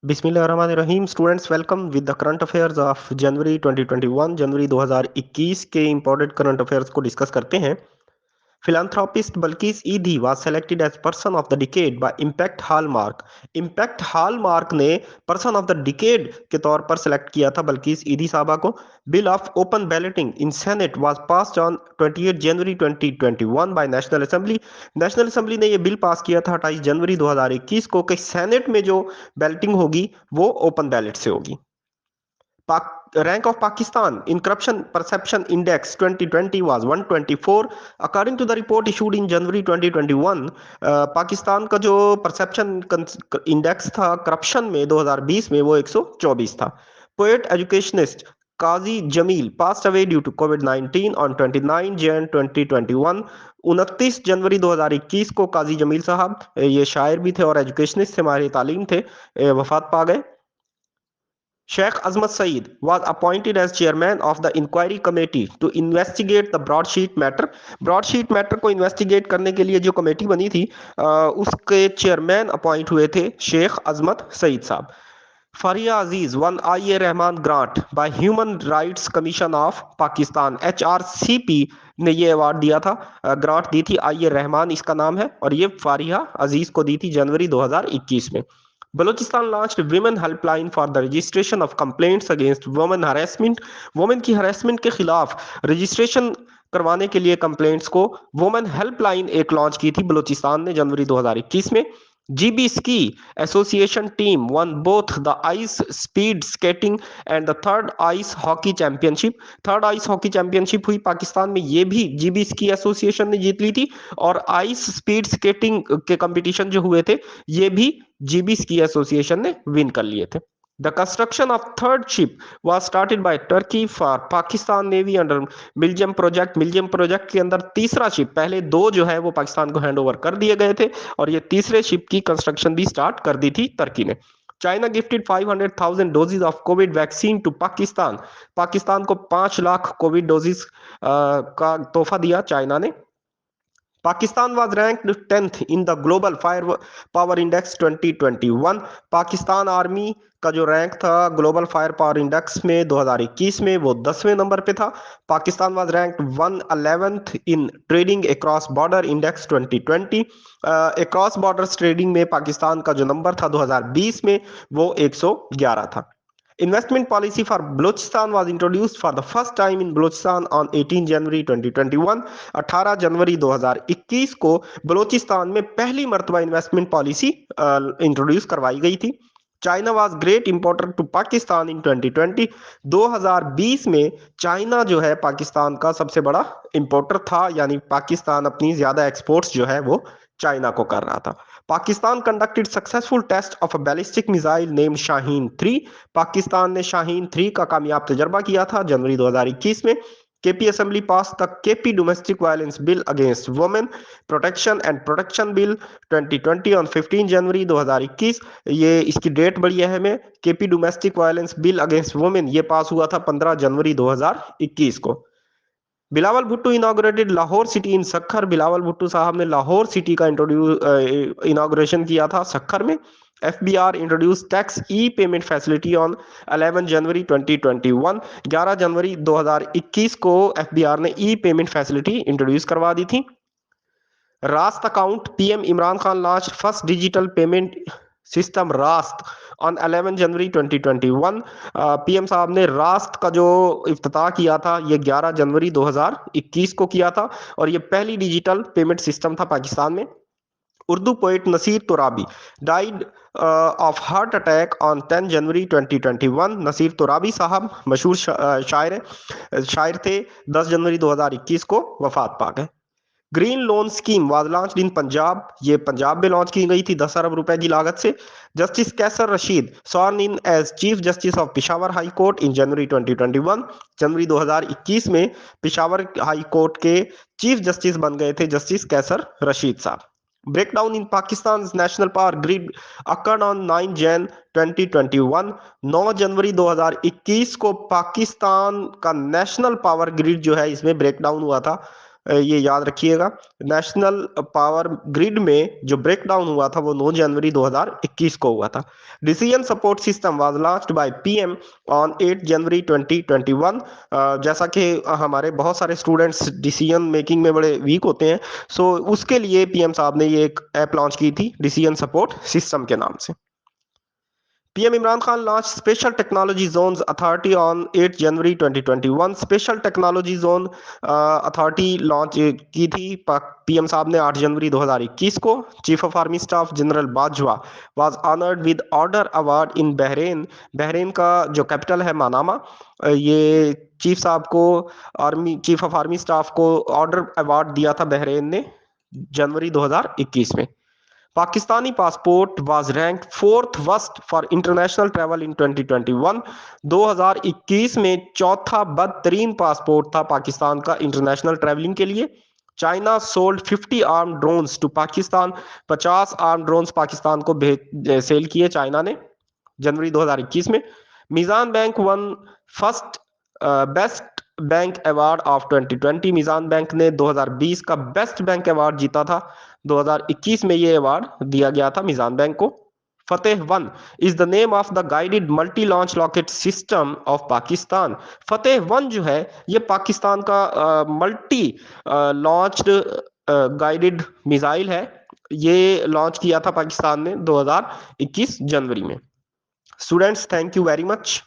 बिस्मिल्लाहिर्रहमानिर्रहीम। Students, welcome with the current affairs of January 2021। जनवरी 2021 के इंपॉर्टेंट करंट अफेयर्स को डिस्कस करते हैं। Philanthropist Balkis Eidhi was selected as Person of the Decade by Impact Hallmark। Impact Hallmark ने Person of the Decade के तौर पर select किया था बल्किस ईदी साहबा को। Bill of open balloting in senate was passed on 28 January 2021 by national assembly. National assembly ने यह बिल पास किया था 28 जनवरी 2021 को कि सेनेट में जो बैलेटिंग होगी वो ओपन बैलेट से होगी। Rank of Pakistan in Corruption Perception Index 2020 was 124 according to the report issued in January 2021। Pakistan का जो परसेप्शन इंडेक्स था करप्शन में 2020 में वो 124 था। Poet educationist Qazi Jamil passed away due to कोविड-19 ऑन 29 जन 2021। 29 जनवरी 2021 को काजी जमील साहब, ये शायर भी थे और एजुकेशनिस्ट थे, माहिर तालीम थे, वफात पा गए। Sheikh Azmat Saeed was appointed as chairman of the inquiry committee to investigate the broadsheet matter। broadsheet matter को इन्वेस्टिगेट करने के लिए जो कमेटी बनी थी उसके चेयरमैन अपॉइंट हुए थे Sheikh Azmat Saeed Sahab. Faria Aziz won I A Rehman grant by human rights commission of Pakistan. HRCP ने ये अवार्ड दिया था, ग्रांट दी थी, आई ए रहमान इसका नाम है, और ये फारिया अजीज को दी थी जनवरी 2021 में। Balochistan launched women helpline for the registration of complaints against women harassment. Women की हरेसमेंट के खिलाफ रजिस्ट्रेशन करवाने के लिए कंप्लेंट्स को वुमेन हेल्पलाइन एक लॉन्च की थी बलूचिस्तान ने जनवरी 2021 में। GB Ski Association team won both the ice speed skating and the third ice hockey championship। Third ice hockey championship हुई पाकिस्तान में, ये भी GB Ski एसोसिएशन ने जीत ली थी, और आइस स्पीड स्केटिंग के कंपटीशन जो हुए थे ये भी GB Ski एसोसिएशन ने विन कर लिए थे। The construction of third ship was started by Turkey for Pakistan Navy under Milgem project. Milgem project के अंदर तीसरा शिप, पहले दो जो है वो पाकिस्तान को हैंड ओवर कर दिए गए थे, और ये तीसरे शिप की कंस्ट्रक्शन भी स्टार्ट कर दी थी तुर्की ने। China gifted 500,000 doses of covid vaccine to Pakistan. Pakistan को 5 लाख कोविड डोजेज का तोहफा दिया चाइना ने। Pakistan was ranked 10th in the global fire power index 2021। Pakistan army का जो रैंक था ग्लोबल फायर पावर इंडेक्स में 2021 में वो 10वें नंबर पे था। Pakistan was ranked 111th in trading across border index 2020। Across border trading में पाकिस्तान का जो नंबर था 2020 में वो 111 था। Investment policy for Balochistan was introduced for the first time in Balochistan on 18 जनवरी 2021। 18 जनवरी 2021 को बलोचिस्तान में पहली मर्तबा इन्वेस्टमेंट पॉलिसी इंट्रोड्यूस करवाई गई थी। China was great importer to Pakistan in 2020। 2020 में चाइना जो है पाकिस्तान का सबसे बड़ा इंपोर्टर था, यानी पाकिस्तान अपनी ज्यादा एक्सपोर्ट्स जो है वो चाइना को कर रहा था। Pakistan conducted successful test of a ballistic missile name Shaheen 3। Pakistan ने शाहीन 3 का कामयाब तजर्बा किया था जनवरी 2021 में। KP assembly pass the KP domestic violence bill against women protection and protection bill 2020 on 15 जनवरी 2021। ये इसकी डेट बड़ी अहम है। KP domestic violence bill against women ये पास हुआ था 15 जनवरी 2021 को। Bilawal Bhutto inaugurated Lahore city in Sukkur. Bilawal Bhutto साहब ने लाहौर सिटी का इनॉग्रेशन किया था सक्खर में। FBR introduce tax e payment facility on 11 जनवरी 2021। 11 जनवरी 2021 को FBR ने ई पेमेंट फैसिलिटी इंट्रोड्यूस करवा दी थी। रास्त account PM Imran Khan launch first digital payment system रास्त ऑन 11 जनवरी 2021। PM साहब ने रास्त का जो इफ्तिताह किया था ये 11 जनवरी 2021 को किया था, और ये पहली डिजिटल पेमेंट सिस्टम था पाकिस्तान में। Urdu poet Naseer Turabi died of heart attack on 10 January 2021। Naseer Turabi Sahab मशहूर शायर थे, 10 जनवरी 2021 को वफात पा गए। Green loan scheme was launched in Punjab. ये पंजाब में लॉन्च की गई थी 10 अरब रुपए की लागत से। Justice Qaiser Rasheed sworn in as chief justice of Peshawar high court in January 2021। जनवरी 2021 में पिशावर हाई कोर्ट के चीफ जस्टिस बन गए थे justice Qaiser Rasheed Sahab. Breakdown in Pakistan national power grid occurred on 9 Jan 2021। 9 जनवरी 2021 को पाकिस्तान का नेशनल पावर ग्रिड जो है इसमें ब्रेकडाउन हुआ था। ये याद रखिएगा। नेशनल पावर ग्रिड में जो ब्रेकडाउन हुआ था वो 9 जनवरी 2021 को हुआ था। Decision support system was launched by PM on 8 जनवरी 2021। जैसा कि हमारे बहुत सारे स्टूडेंट्स डिसीजन मेकिंग में बड़े वीक होते हैं, सो उसके लिए पीएम साहब ने ये एक ऐप लॉन्च की थी डिसीजन सपोर्ट सिस्टम के नाम से। PM Imran Khan launched Special Technology Zones Authority on 8 January 2021। Special technology zone authority launch की थी पीएम साहब ने 8 जनवरी 2021 को। Chief of army staff general Bajwa was honoured with order award in Bahrain. Bahrain का जो कैपिटल है मनामा, ये chief साहब को, army chief of army staff को ऑर्डर अवार्ड दिया था बहरेन ने जनवरी 2021 में। Pakistani passport was rank fourth worst for international travel in 2021। 2021 में चौथा बदतरीन पासपोर्ट था पाकिस्तान का इंटरनेशनल ट्रैवलिंग के लिए। China sold 50 arm drones to Pakistan. 50 arm drones Pakistan को सेल किए चाइना ने जनवरी 2021 में। Meezan bank won first best bank award of 2020। Meezan bank ने 2020 का बेस्ट बैंक अवार्ड जीता था। 2021 में ये अवार्ड दिया गया था मीजान बैंक को। Fateh one is the name of the guided multi launch rocket system of Pakistan. Fateh one जो है ये पाकिस्तान का मल्टी लॉन्च्ड गाइडेड मिसाइल है। ये लॉन्च किया था पाकिस्तान ने 2021 जनवरी में। Students, thank you very much.